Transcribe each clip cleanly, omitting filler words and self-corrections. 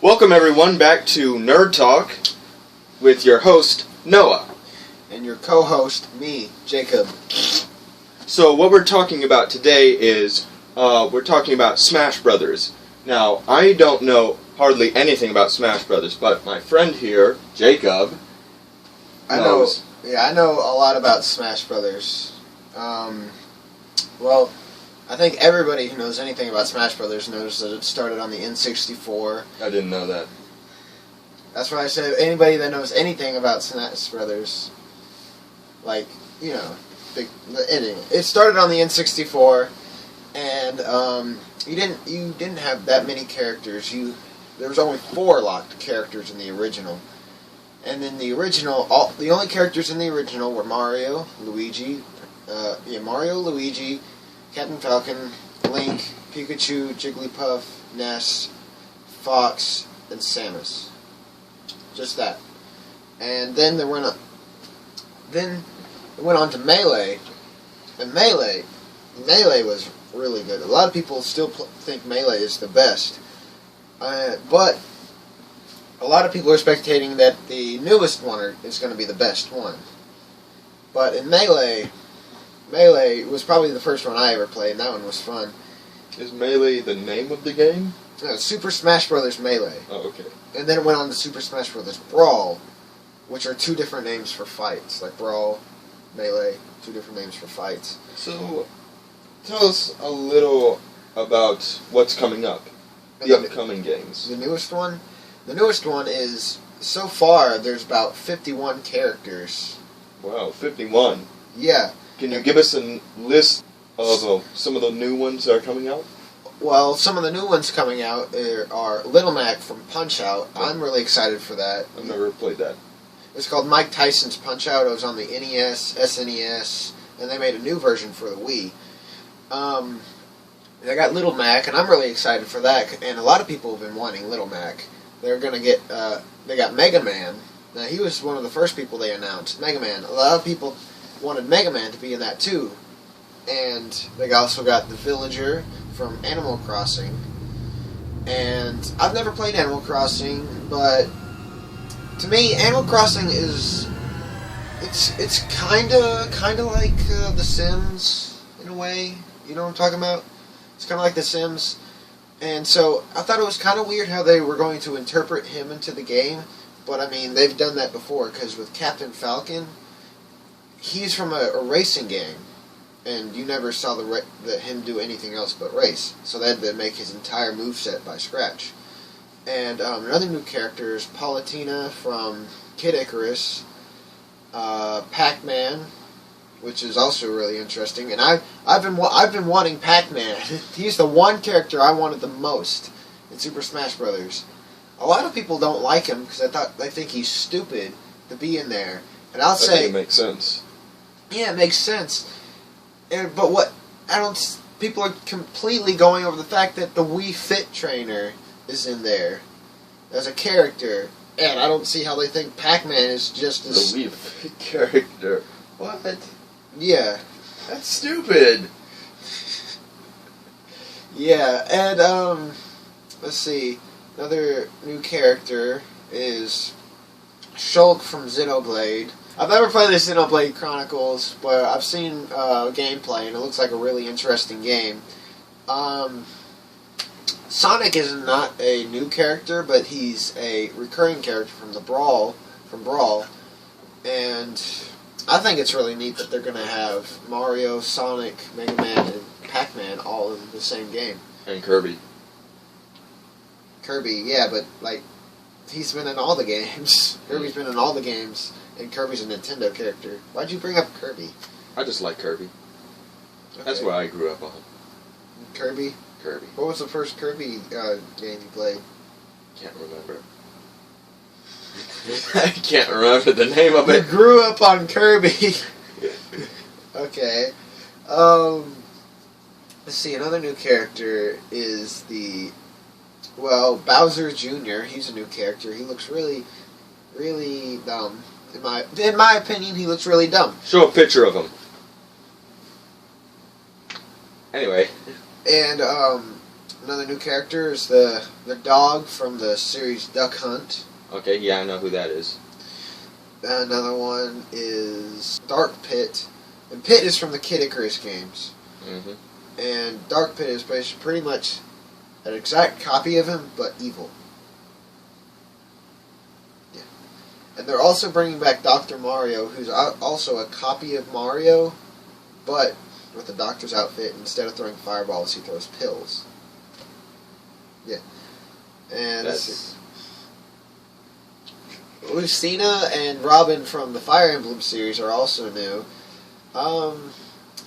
Welcome everyone back to Nerd Talk with your host, Noah. And your co-host, me, Jacob. So what we're talking about today is, we're talking about Smash Brothers. Now, I don't know hardly anything about Smash Brothers, but my friend here, Jacob, knows. I know a lot about Smash Brothers. Well, I think everybody who knows anything about Smash Brothers knows that it started on the N64. I didn't know that. That's why I said anybody that knows anything about Smash Brothers, like, you know, it started on the N64, and you didn't have that many characters. There was only 4 locked characters in the original, and in the original, the only characters in the original were Mario, Luigi, Captain Falcon, Link, Pikachu, Jigglypuff, Ness, Fox, and Samus. Just that. And then it went on to Melee, and Melee was really good. A lot of people still think Melee is the best, but a lot of people are speculating that the newest one is going to be the best one. But in Melee was probably the first one I ever played, and that one was fun. Is Melee the name of the game? No, Super Smash Bros. Melee. Oh, okay. And then it went on to Super Smash Bros. Brawl, which are 2 different names for fights. Like Brawl, Melee, 2 different names for fights. So, tell us a little about what's coming up. The upcoming games. The newest one? The newest one is, so far, there's about 51 characters. Wow, 51. Yeah. Can you give us a list of some of the new ones that are coming out? Well, some of the new ones coming out are Little Mac from Punch-Out. I'm really excited for that. I've never played that. It's called Mike Tyson's Punch-Out. It was on the NES, SNES, and they made a new version for the Wii. They got Little Mac, and I'm really excited for that. And a lot of people have been wanting Little Mac. They're going to get, they got Mega Man. Now, he was one of the first people they announced, Mega Man. A lot of people wanted Mega Man to be in that too. And they also got the Villager from Animal Crossing. And I've never played Animal Crossing, but to me, Animal Crossing is it's kind of like The Sims in a way. You know what I'm talking about? It's kind of like The Sims. And so I thought it was kind of weird how they were going to interpret him into the game. But I mean, they've done that before, because with Captain Falcon, he's from a racing game, and you never saw him do anything else but race. So they had to make his entire moveset by scratch. And another new character is Palutena from Kid Icarus, Pac-Man, which is also really interesting. And I've been wanting Pac-Man. He's the one character I wanted the most in Super Smash Brothers. A lot of people don't like him because they think he's stupid to be in there. And I think it makes sense. Yeah, it makes sense. But people are completely going over the fact that the Wii Fit trainer is in there as a character, and I don't see how they think Pac-Man is just as... The Wii Fit character. What? Yeah. That's stupid. Yeah, and, let's see. Another new character is Shulk from Xenoblade. I've never played the Xenoblade Chronicles, but I've seen gameplay, and it looks like a really interesting game. Sonic is not a new character, but he's a recurring character from Brawl, and I think it's really neat that they're going to have Mario, Sonic, Mega Man, and Pac-Man all in the same game. And Kirby. Kirby, yeah, but, like, he's been in all the games. Kirby's been in all the games, and Kirby's a Nintendo character. Why'd you bring up Kirby? I just like Kirby. Okay. That's what I grew up on. Kirby? Kirby. What was the first Kirby game you played? Can't remember. I can't remember the name of You it. grew up on Kirby. Okay. Let's see, another new character is Bowser Jr. He's a new character. He looks really, really dumb. In my opinion, he looks really dumb. Show a picture of him. Anyway. And Another new character is the dog from the series Duck Hunt. Okay, yeah, I know who that is. Another one is Dark Pit. And Pit is from the Kid Icarus games. Mm-hmm. And Dark Pit is basically pretty much an exact copy of him, but evil. Yeah. And they're also bringing back Dr. Mario, who's also a copy of Mario, but with the doctor's outfit. Instead of throwing fireballs, he throws pills. Yeah. And Lucina and Robin from the Fire Emblem series are also new.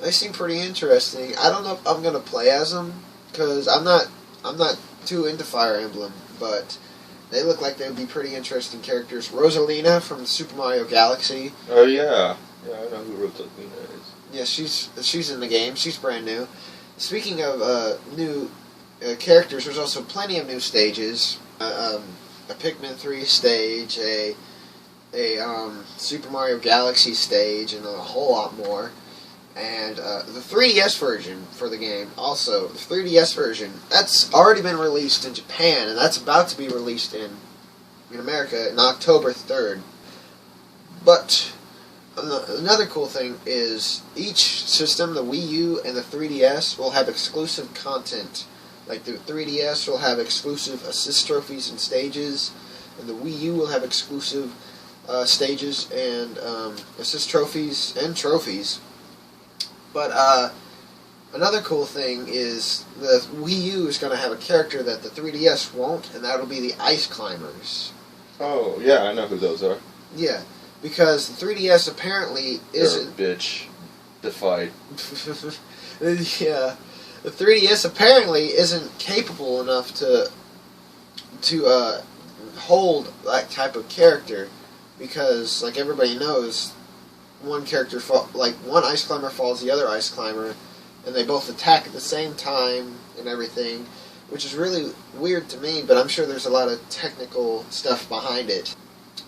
They seem pretty interesting. I don't know if I'm gonna play as them because I'm not too into Fire Emblem, but they look like they would be pretty interesting characters. Rosalina from Super Mario Galaxy. Oh yeah, I know who Rosalina is. Yeah, she's in the game. She's brand new. Speaking of new characters, there's also plenty of new stages. A Pikmin 3 stage, a Super Mario Galaxy stage, and a whole lot more. And the 3DS version for the game, also, the 3DS version, that's already been released in Japan, and that's about to be released in America on October 3rd. But another cool thing is each system, the Wii U and the 3DS, will have exclusive content. Like the 3DS will have exclusive assist trophies and stages, and the Wii U will have exclusive stages and assist trophies and trophies. But another cool thing is the Wii U is going to have a character that the 3DS won't, and that'll be the Ice Climbers. Oh, yeah, I know who those are. Yeah, because the 3DS apparently isn't... They're a bitch. Defied. Yeah. The 3DS apparently isn't capable enough to hold that type of character, because, like everybody knows, one ice climber falls the other ice climber, and they both attack at the same time and everything, which is really weird to me, but I'm sure there's a lot of technical stuff behind it.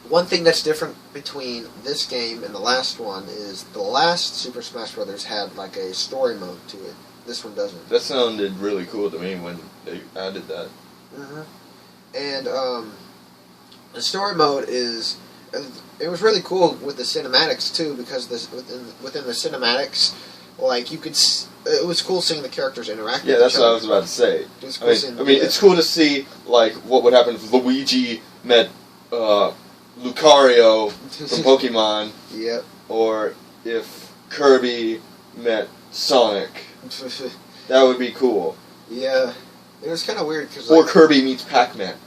One thing that's different between this game and the last one is the last Super Smash Bros. Had like a story mode to it. This one doesn't. That sounded really cool to me when they added that. Mm-hmm. And the story mode is... It was really cool with the cinematics too, because within the cinematics, like you could, it was cool seeing the characters interact. Yeah, that's what I was about to say. Cool it's cool to see like what would happen if Luigi met Lucario from Pokemon. Yep. Or if Kirby met Sonic. That would be cool. Yeah, it was kind of weird because. Or Kirby meets Pac-Man.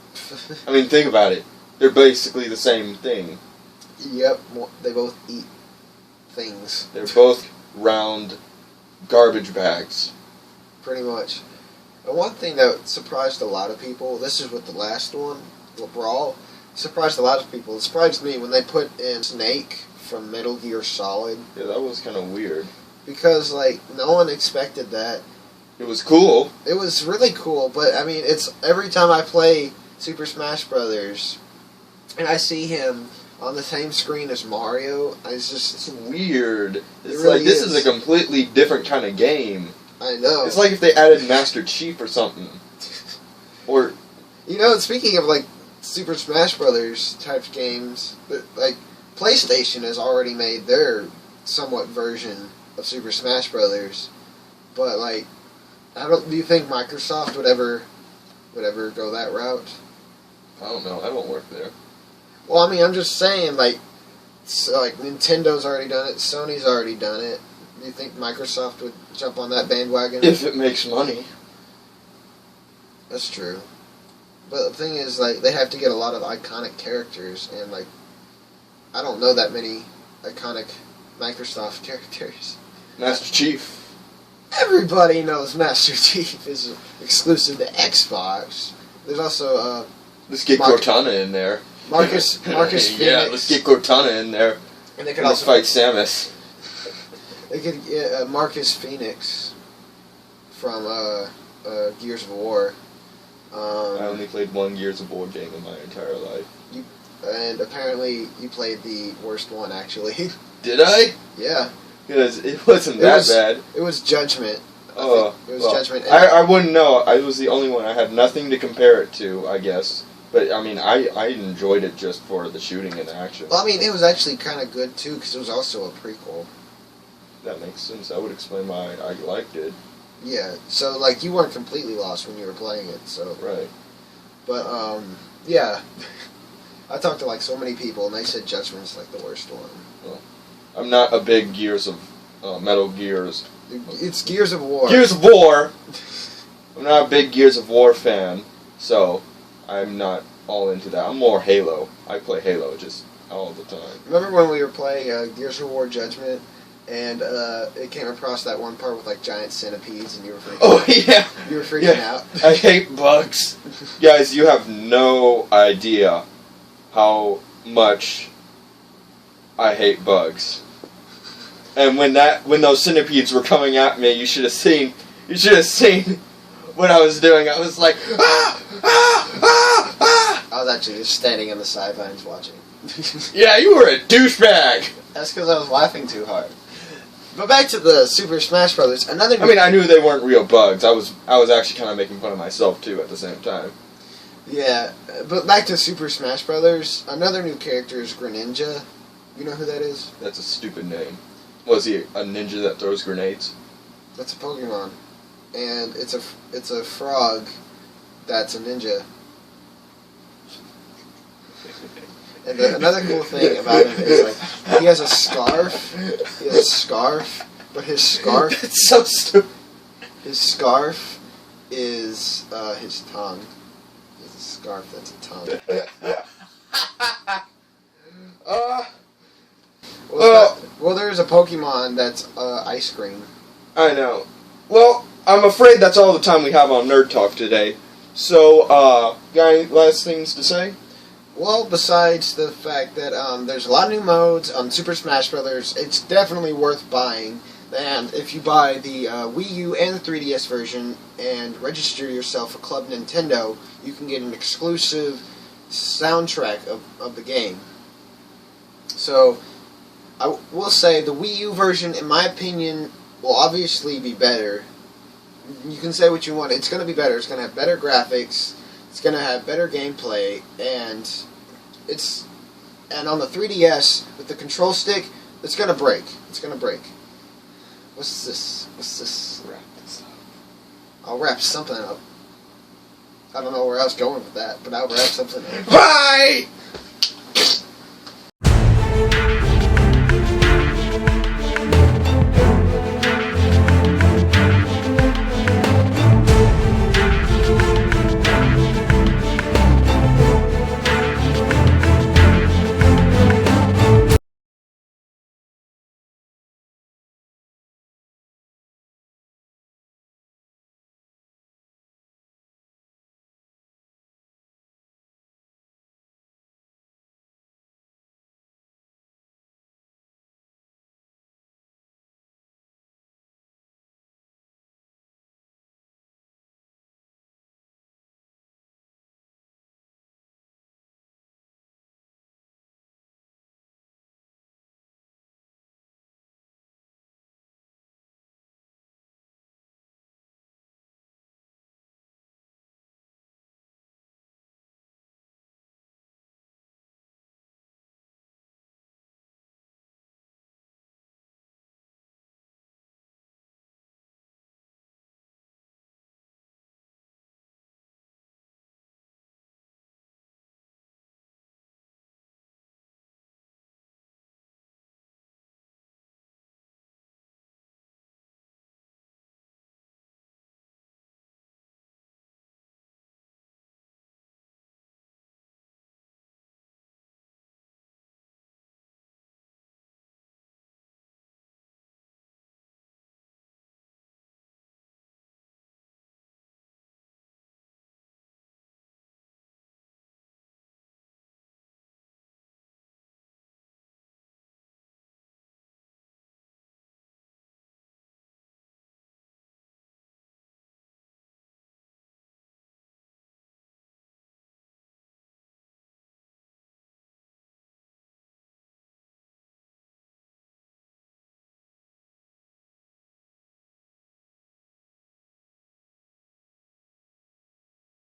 I mean, think about it. They're basically the same thing. Yep, they both eat things. They're both round garbage bags. Pretty much. And one thing that surprised a lot of people, this is with the last one, the Brawl, surprised a lot of people. It surprised me when they put in Snake from Metal Gear Solid. Yeah, that was kind of weird. Because, like, no one expected that. It was cool. It was really cool, but, I mean, it's every time I play Super Smash Brothers and I see him on the same screen as Mario, it's weird. It's really like, this is a completely different kind of game. I know. It's like if they added Master Chief or something. Or... You know, speaking of, like, Super Smash Brothers type games, like, PlayStation has already made their somewhat version of Super Smash Brothers, but, like, do you think Microsoft would ever go that route? I don't know. I don't work there. Well, I mean, I'm just saying, like Nintendo's already done it, Sony's already done it. Do you think Microsoft would jump on that bandwagon? If it makes money. That's true. But the thing is, like, they have to get a lot of iconic characters, and, like, I don't know that many iconic Microsoft characters. Master Chief. Everybody knows Master Chief is exclusive to Xbox. There's also, let's get Cortana in there. Marcus Phoenix. Yeah, let's get Cortana in there. And they could also fight Samus. They could get Marcus Phoenix from Gears of War. I only played one Gears of War game in my entire life. And apparently you played the worst one, actually. Did I? Yeah. Because it wasn't that bad. It was Judgment. think it was Judgment. I wouldn't know. I was the only one. I had nothing to compare it to, I guess. But, I mean, I enjoyed it just for the shooting and the action. Well, I mean, it was actually kind of good, too, because it was also a prequel. That makes sense. That would explain why I liked it. Yeah, so, like, you weren't completely lost when you were playing it, so... Right. But, yeah. I talked to, like, so many people, and they said Judgment's, like, the worst one. Well, I'm not a big Metal Gears. It's Gears of War. Gears of War! I'm not a big Gears of War fan, so I'm not all into that. I'm more Halo. I play Halo just all the time. Remember when we were playing Gears of War Judgment, and it came across that one part with, like, giant centipedes, and you were freaking Oh, yeah! You were freaking out. I hate bugs. Guys, you have no idea how much I hate bugs. And when those centipedes were coming at me, you should have seen what I was doing. I was like, ah, ah, ah, ah. I was actually just standing on the sidelines watching. Yeah, you were a douchebag. That's because I was laughing too hard. But back to the Super Smash Brothers. I mean, I knew they weren't real bugs. I was actually kind of making fun of myself too at the same time. Yeah, but back to Super Smash Brothers. Another new character is Greninja. You know who that is? That's a stupid name. Was he a ninja that throws grenades? That's a Pokemon, and it's a frog that's a ninja. And another cool thing about him is, like, he has a scarf. He has a scarf, but his scarf... It's so stupid. His scarf is his tongue. He has a scarf that's a tongue. Well, there's a Pokemon that's ice cream. I know. Well, I'm afraid that's all the time we have on Nerd Talk today. So, got any last things to say? Well, besides the fact that there's a lot of new modes on Super Smash Brothers, it's definitely worth buying. And if you buy the Wii U and the 3DS version and register yourself for Club Nintendo, you can get an exclusive soundtrack of the game. So, I will say the Wii U version, in my opinion, will obviously be better. You can say what you want. It's going to be better. It's going to have better graphics. It's going to have better gameplay. And on the 3DS, with the control stick, it's going to break. It's going to break. What's this? Wrap this up. I'll wrap something up. I don't know where I was going with that, but I'll wrap something up. Bye!